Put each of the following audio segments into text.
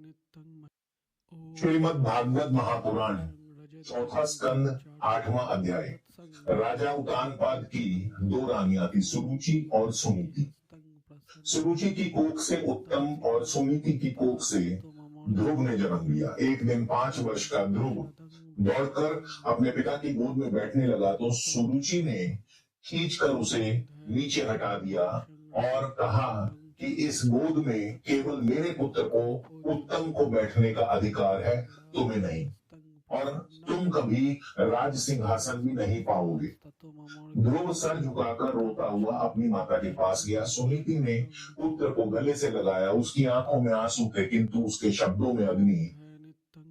श्रीमद् भागवत महापुराण चौथा स्कंद 8वां अध्याय। राजा उतानपाद की दो रानियां थी, सुरुचि और सुनीति। सुरुचि की कोख से उत्तम और सुनीति की कोख से ध्रुव ने जन्म लिया। एक दिन 5 वर्ष का ध्रुव दौड़कर अपने पिता की गोद में बैठने लगा तो सुरुचि ने खींचकर उसे नीचे हटा दिया और कहा कि इस गोद में केवल मेरे पुत्र को उत्तम को बैठने का अधिकार है, तुम्हें नहीं, और तुम कभी राज सिंहासन भी नहीं पाओगे। ध्रुव सर झुकाकर रोता हुआ अपनी माता के पास गया। सुनीति ने पुत्र को गले से लगाया, उसकी आंखों में आंसू थे किंतु उसके शब्दों में अग्नि।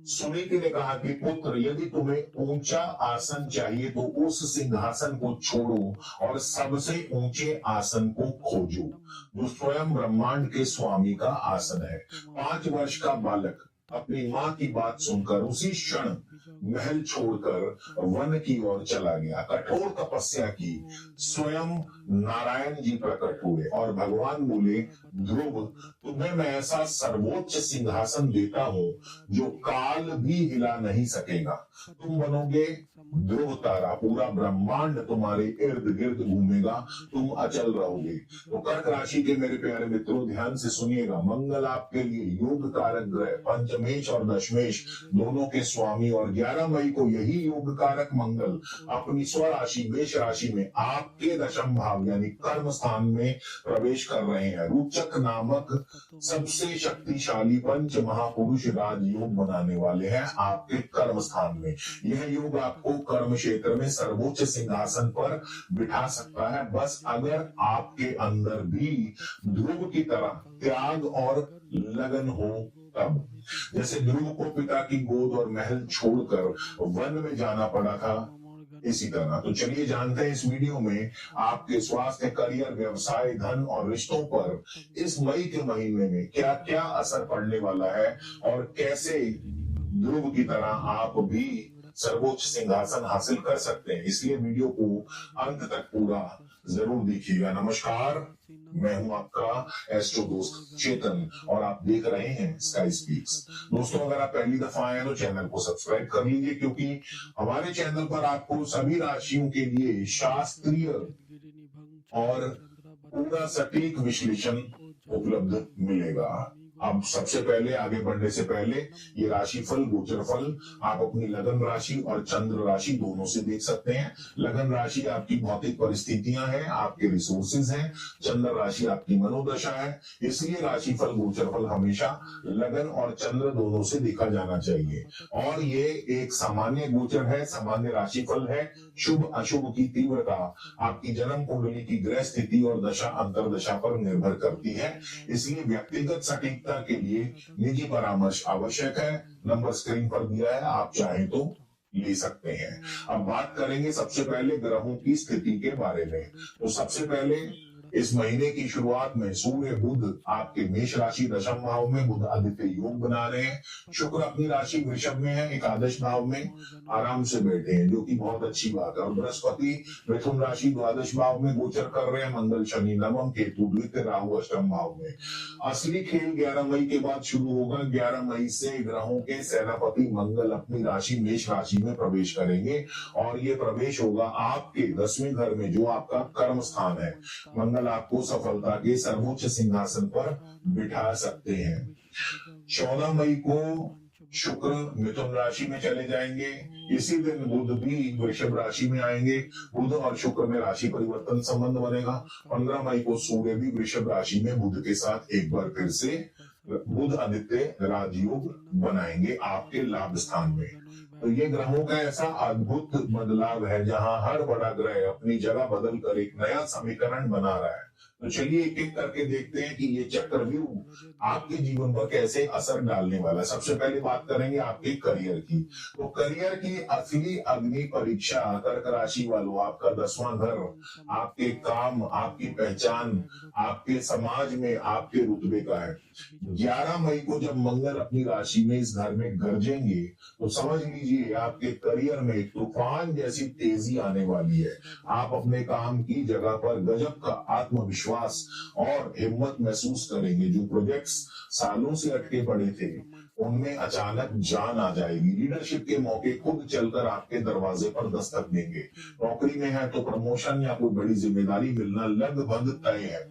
सुनीति ने कहा कि पुत्र, यदि तुम्हें ऊंचा आसन चाहिए तो उस सिंहासन को छोड़ो और सबसे ऊंचे आसन को खोजो जो स्वयं ब्रह्मांड के स्वामी का आसन है। 5 वर्ष का बालक अपनी मां की बात सुनकर उसी क्षण महल छोड़कर वन की ओर चला गया। कठोर तपस्या की स्वयं नारायण जी प्रकट हुए और भगवान बोले, ध्रुव, तुम्हें मैं ऐसा सर्वोच्च सिंहासन देता हूं जो काल भी हिला नहीं सकेगा। तुम बनोगे ध्रुव तारा, पूरा ब्रह्मांड तुम्हारे इर्द गिर्द घूमेगा, तुम अचल रहोगे। तो कर्क राशि के मेरे प्यारे मित्रों, ध्यान से सुनिएगा। मंगल आपके लिए योग कारक ग्रह पंचमेश और दशमेश दोनों के स्वामी, और 11 मई को यही योग कारक मंगल अपनी स्वराशि मेष राशि में आपके दशम भाव यानी कर्म स्थान में प्रवेश कर रहे हैं। रोचक नामक सबसे शक्तिशाली पंच महापुरुष राजयोग बनाने वाले हैं आपके कर्म स्थान में। यह योग आपको कर्म क्षेत्र में सर्वोच्च सिंहासन पर बिठा सकता है, बस अगर आपके अंदर भी ध्रुव की तरह त्याग और लगन हो तब। जैसे ध्रुव को पिता की गोद और महल छोड़कर वन में जाना पड़ा था, इसी तरह। तो चलिए जानते हैं इस वीडियो में आपके स्वास्थ्य, करियर, व्यवसाय, धन और रिश्तों पर इस मई के महीने में क्या क्या असर पड़ने वाला है और कैसे ध्रुव की तरह आप भी सर्वोच्च सिंहासन हासिल कर सकते हैं। इसलिए वीडियो को अंत तक पूरा जरूर देखिएगा। नमस्कार, मैं हूं आपका एस्ट्रो दोस्त चेतन और आप देख रहे हैं स्काई स्पीक्स। दोस्तों, अगर आप पहली दफा आए हैं तो चैनल को सब्सक्राइब कर लीजिए, क्योंकि हमारे चैनल पर आपको सभी राशियों के लिए शास्त्रीय और पूरा सटीक विश्लेषण उपलब्ध मिलेगा। अब सबसे पहले आगे बढ़ने से पहले ये राशि फल, गोचर फल आप अपनी लगन राशि और चंद्र राशि दोनों से देख सकते हैं। लगन राशि आपकी भौतिक परिस्थितियां हैं, आपके रिसोर्सेज हैं। चंद्र राशि आपकी मनोदशा है। इसलिए राशि फल, गोचर फल हमेशा लगन और चंद्र दोनों से देखा जाना चाहिए। और ये एक सामान्य गोचर है, सामान्य राशि फल है। शुभ अशुभ की तीव्रता आपकी जन्म कुंडली की ग्रह स्थिति और दशा अंतरदशा पर निर्भर करती है। इसलिए व्यक्तिगत सटीकता के लिए निजी परामर्श आवश्यक है। नंबर स्क्रीन पर दिया है, आप चाहें तो ले सकते हैं। अब बात करेंगे सबसे पहले ग्रहों की स्थिति के बारे में। तो सबसे पहले इस महीने की शुरुआत में सूर्य बुध आपके मेष राशि दशम भाव में बुध आदित्य योग बना रहे हैं। शुक्र अपनी राशि वृषभ में है, एकादश भाव में आराम से बैठे हैं, जो कि बहुत अच्छी बात है। और बृहस्पति मिथुन राशि द्वादश भाव में गोचर कर रहे हैं। मंगल शनि नवम, केतु द्वितीय, राहु अष्टम भाव में। असली खेल 11 मई के बाद शुरू होगा। 11 मई से ग्रहों के सेनापति मंगल अपनी राशि मेष राशि में प्रवेश करेंगे और ये प्रवेश होगा आपके 10वें घर में, जो आपका कर्म स्थान है। मंगल आपको सफलता के सर्वोच्च सिंहासन पर बिठा सकते हैं। 14 मई को शुक्र मिथुन राशि में चले जाएंगे। इसी दिन बुध भी वृषभ राशि में आएंगे। बुध और शुक्र में राशि परिवर्तन संबंध बनेगा। 15 मई को सूर्य भी वृषभ राशि में बुध के साथ एक बार फिर से बुध आदित्य राजयोग बनाएंगे आपके लाभ स्थान में। तो ये ग्रहों का ऐसा अद्भुत बदलाव है जहां हर बड़ा ग्रह अपनी जगह बदल कर एक नया समीकरण बना रहा है। तो चलिए एक एक करके देखते हैं कि ये चक्रव्यूह आपके जीवन पर कैसे असर डालने वाला है। सबसे पहले बात करेंगे आपके करियर की। तो करियर की असली अग्नि परीक्षा कर्क राशि वालों, आपका 10वां घर आपके काम, आपकी पहचान, आपके समाज में आपके रुतबे का है। 11 मई को जब मंगल अपनी राशि में इस घर में गरजेंगे तो समझ लीजिए लीजिए, आपके करियर में एक तूफान जैसी तेजी आने वाली है। आप अपने काम की जगह पर गजब का आत्मविश्वास और हिम्मत महसूस करेंगे। जो प्रोजेक्ट्स सालों से अटके पड़े थे, उनमें अचानक जान आ जाएगी। लीडरशिप के मौके खुद चलकर आपके दरवाजे पर दस्तक देंगे। नौकरी में है तो प्रमोशन या कोई बड़ी जिम्मेदारी मिलना लगभग तय है।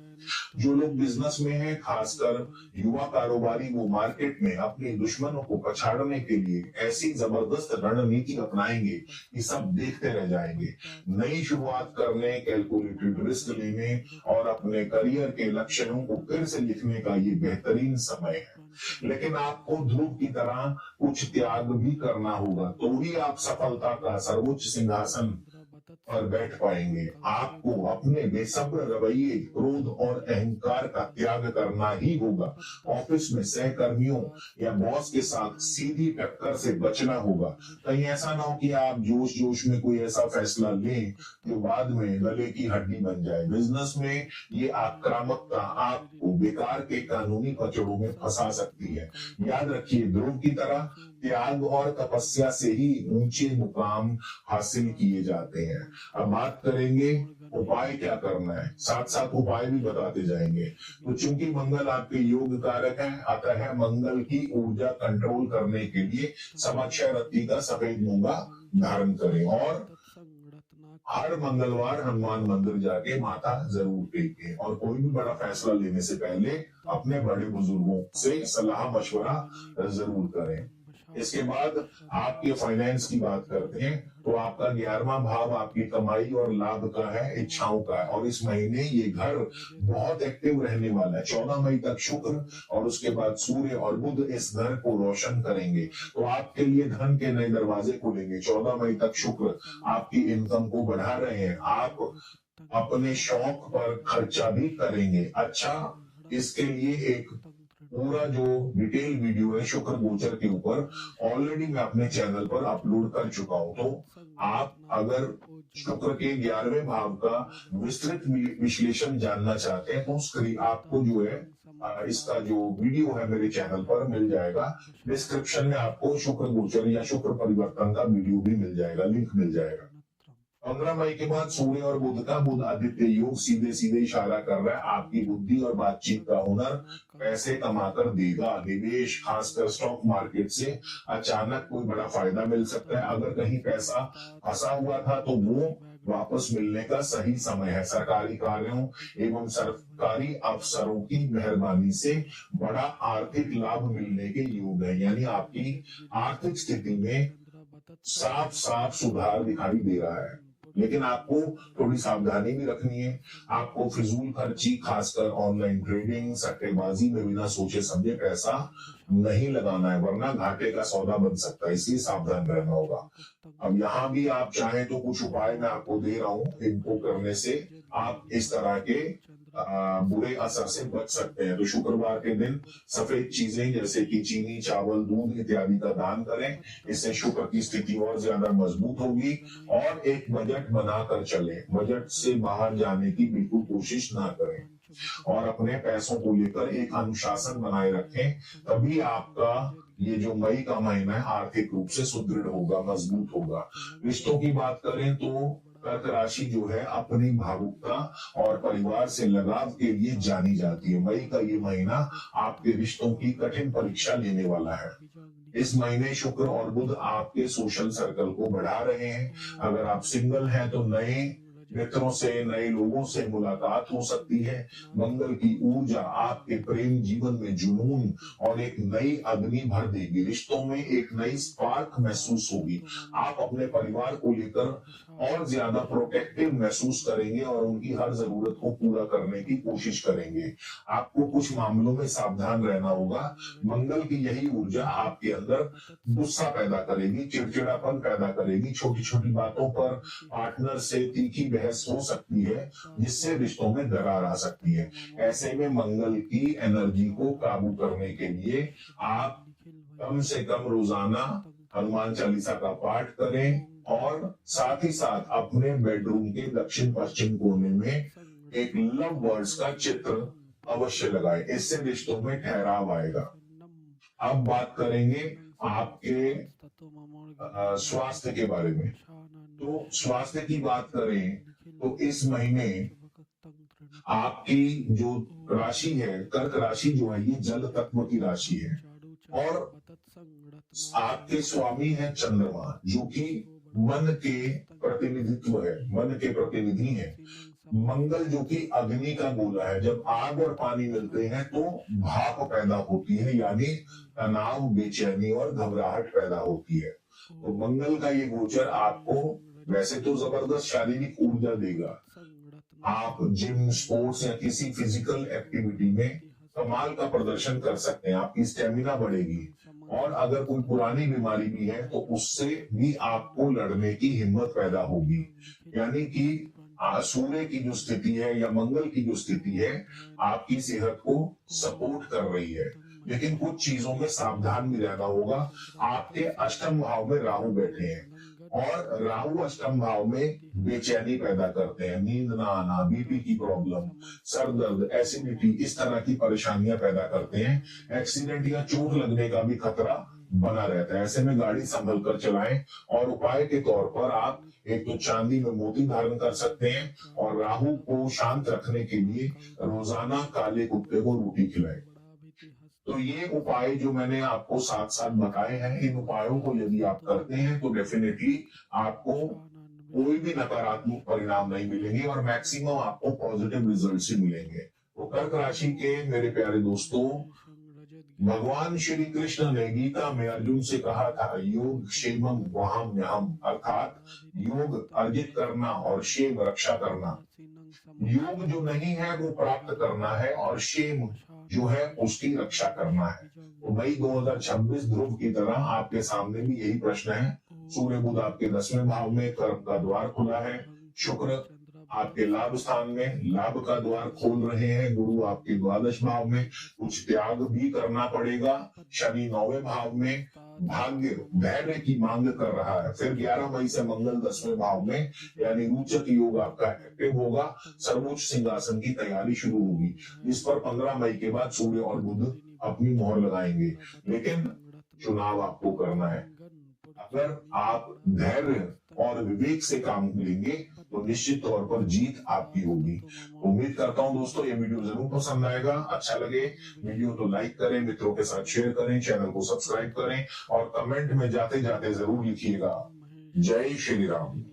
जो लोग बिजनेस में हैं, खासकर युवा कारोबारी, वो मार्केट में अपने दुश्मनों को पछाड़ने के लिए ऐसी जबरदस्त रणनीति अपनाएंगे कि सब देखते रह जाएंगे। नई शुरुआत करने, कैलकुलेटेड रिस्क लेने और अपने करियर के लक्ष्यों को फिर से लिखने का ये बेहतरीन समय है। लेकिन आपको ध्रुव की तरह कुछ त्याग भी करना होगा, तो ही आप सफलता का सर्वोच्च सिंहासन पर बैठ पाएंगे। आपको अपने बेसब्र रवैये, क्रोध और अहंकार का त्याग करना ही होगा। ऑफिस में सहकर्मियों या बॉस के साथ सीधी टक्कर से बचना होगा। कहीं ऐसा ना हो कि आप जोश जोश में कोई ऐसा फैसला लें जो बाद में गले की हड्डी बन जाए। बिजनेस में ये आक्रामकता आपको बेकार के कानूनी पचड़ों में फंसा सकती है। याद रखिए, ध्रुव की तरह त्याग और तपस्या से ही ऊंचे मुकाम हासिल किए जाते हैं। अब बात करेंगे उपाय क्या करना है, साथ साथ उपाय भी बताते जाएंगे। तो चूंकि मंगल आपके योग कारक है, अतः है मंगल की ऊर्जा कंट्रोल करने के लिए समाक्षय रत्ती का सफेद मूंगा धारण करें और हर मंगलवार हनुमान मंदिर जाके माथा जरूर टेकें। और कोई भी बड़ा फैसला लेने से पहले अपने बड़े बुजुर्गों से सलाह मशवरा जरूर करें। इसके बाद आपके फाइनेंस की बात करते हैं, तो आपका 11वां भाव आपकी कमाई और लाभ का है, इच्छाओं का है। और इस महीने ये घर बहुत एक्टिव रहने वाला है। 14 मई तक शुक्र और उसके बाद सूर्य और बुध इस घर को रोशन करेंगे, तो आपके लिए धन के नए दरवाजे खुलेंगे। 14 मई तक शुक्र आपकी इनकम को बढ़ा रहे हैं। आप अपने शौक पर खर्चा भी करेंगे। अच्छा, इसके लिए एक पूरा जो डिटेल वीडियो है शुक्र गोचर के ऊपर ऑलरेडी मैं अपने चैनल पर अपलोड कर चुका हूं। तो आप अगर शुक्र के 11वें भाव का विस्तृत विश्लेषण जानना चाहते हैं, तो स्क्रीन आपको जो है इसका जो वीडियो है मेरे चैनल पर मिल जाएगा। डिस्क्रिप्शन में आपको शुक्र गोचर या शुक्र परिवर्तन का वीडियो भी मिल जाएगा, लिंक मिल जाएगा। 15 मई के बाद सूर्य और बुध का बुध आदित्य योग सीधे सीधे इशारा कर रहा है आपकी बुद्धि और बातचीत का हुनर पैसे कमाकर देगा। निवेश, खासकर स्टॉक मार्केट से अचानक कोई बड़ा फायदा मिल सकता है। अगर कहीं पैसा फंसा हुआ था तो वो वापस मिलने का सही समय है। सरकारी कार्यों एवं सरकारी अफसरों की मेहरबानी से बड़ा आर्थिक लाभ मिलने के योग है। यानी आपकी आर्थिक स्थिति में साफ साफ सुधार दिखाई दे रहा है। लेकिन आपको थोड़ी सावधानी भी रखनी है। आपको फिजूल खर्ची, खासकर ऑनलाइन ट्रेडिंग, सट्टेबाजी में बिना सोचे समझे पैसा नहीं लगाना है, वरना घाटे का सौदा बन सकता है। इसलिए सावधान रहना होगा। अब यहाँ भी आप चाहें तो कुछ उपाय मैं आपको दे रहा हूँ, इनको करने से आप इस तरह के बुरे असर से बच सकते हैं। तो शुक्रवार के दिन सफेद चीजें जैसे कि चीनी, चावल, दूध इत्यादि का दान करें। इससे शुक्र की स्थिति और ज्यादा मजबूत होगी। और एक बजट बनाकर चलें, बजट से बाहर जाने की बिल्कुल कोशिश ना करें और अपने पैसों को लेकर एक अनुशासन बनाए रखें। तभी आपका ये जो मई का महीना है आर्थिक रूप से सुदृढ़ होगा, मजबूत होगा। रिश्तों की बात करें तो कर्क राशि जो है अपनी भावुकता और परिवार से लगाव के लिए जानी जाती है। मई का ये महीना आपके रिश्तों की कठिन परीक्षा लेने वाला है। इस महीने शुक्र और बुध आपके सोशल सर्कल को बढ़ा रहे हैं। अगर आप सिंगल हैं तो नए मित्रों से, नए लोगों से मुलाकात हो सकती है। मंगल की ऊर्जा आपके प्रेम जीवन में जुनून और एक नई अग्नि भर देगी। रिश्तों में एक नई स्पार्क महसूस होगी। आप अपने परिवार को लेकर और ज्यादा प्रोटेक्टिव महसूस करेंगे और उनकी हर जरूरत को पूरा करने की कोशिश करेंगे। आपको कुछ मामलों में सावधान रहना होगा। मंगल की यही ऊर्जा आपके अंदर गुस्सा पैदा करेगी, चिड़चिड़ापन पैदा करेगी। छोटी छोटी बातों पर पार्टनर से तीखी बहस हो सकती है, जिससे रिश्तों में दरार आ सकती है। ऐसे में मंगल की एनर्जी को काबू करने के लिए आप कम से कम रोजाना हनुमान चालीसा का पाठ करें और साथ ही साथ अपने बेडरूम के दक्षिण पश्चिम कोने में एक लव बर्ड्स का चित्र अवश्य लगाएं। इससे रिश्तों में ठहराव आएगा। अब बात करेंगे आपके स्वास्थ्य के बारे में। तो स्वास्थ्य की बात करें तो इस महीने आपकी जो राशि है, कर्क राशि जो है, ये जल तत्व की राशि है और आपके स्वामी है चंद्रमा, जो कि मन के प्रतिनिधित्व है, मन के प्रतिनिधि है। मंगल जो कि अग्नि का गोला है, जब आग और पानी मिलते हैं तो भाप पैदा होती है, यानी तनाव, बेचैनी और घबराहट पैदा होती है। तो मंगल का ये गोचर आपको वैसे तो जबरदस्त शारीरिक ऊर्जा देगा। आप जिम, स्पोर्ट्स या किसी फिजिकल एक्टिविटी में कमाल का प्रदर्शन कर सकते हैं, आपकी स्टेमिना बढ़ेगी और अगर कोई पुरानी बीमारी भी है तो उससे भी आपको लड़ने की हिम्मत पैदा होगी। यानी कि सूर्य की जो स्थिति है या मंगल की जो स्थिति है आपकी सेहत को सपोर्ट कर रही है, लेकिन कुछ चीजों में सावधान भी रहना होगा। आपके अष्टम भाव में राहु बैठे हैं और राहु अष्टम भाव में बेचैनी पैदा करते हैं, नींद ना आना, बीपी की प्रॉब्लम, सर दर्द, एसिडिटी, इस तरह की परेशानियां पैदा करते हैं। एक्सीडेंट या चोट लगने का भी खतरा बना रहता है। ऐसे में गाड़ी संभल कर चलाएं और उपाय के तौर पर आप एक तो चांदी में मोती धारण कर सकते हैं और राहु को शांत रखने के लिए रोजाना काले कुत्ते को रोटी खिलाएं। तो ये उपाय जो मैंने आपको साथ साथ बताए हैं, इन उपायों को यदि आप करते हैं तो डेफिनेटली आपको कोई भी नकारात्मक परिणाम नहीं मिलेंगे और मैक्सिमम आपको पॉजिटिव रिजल्ट ही मिलेंगे। तो कर्क राशि के मेरे प्यारे दोस्तों, भगवान श्री कृष्ण ने गीता में अर्जुन से कहा था, योग क्षेमम वहाम्यहम, अर्थात योग अर्जित करना और क्षेम रक्षा करना। योग जो नहीं है वो प्राप्त करना है और क्षेम जो है उसकी रक्षा करना है। तो मई 2026 ध्रुव की तरह आपके सामने भी यही प्रश्न है। सूर्य बुध आपके 10वें भाव में कर्म का द्वार खुला है, शुक्र आपके लाभ स्थान में लाभ का द्वार खोल रहे हैं, गुरु आपके द्वादश भाव में, कुछ त्याग भी करना पड़ेगा, शनि 9वें भाव में भाग्य धैर्य की मांग कर रहा है। फिर 11 मई से मंगल 10वें भाव में, यानी रोचक योग आपका एक्टिव होगा, सर्वोच्च सिंहासन की तैयारी शुरू होगी, जिस पर 15 मई के बाद सूर्य और बुध अपनी मोहर लगाएंगे। लेकिन चुनाव आपको करना है। अगर आप धैर्य और विवेक से काम लेंगे तो निश्चित तौर पर जीत आपकी होगी। उम्मीद करता हूं दोस्तों ये वीडियो जरूर पसंद आएगा। अच्छा लगे वीडियो तो लाइक करें, मित्रों के साथ शेयर करें, चैनल को सब्सक्राइब करें और कमेंट में जाते जाते जरूर लिखिएगा, जय श्री राम।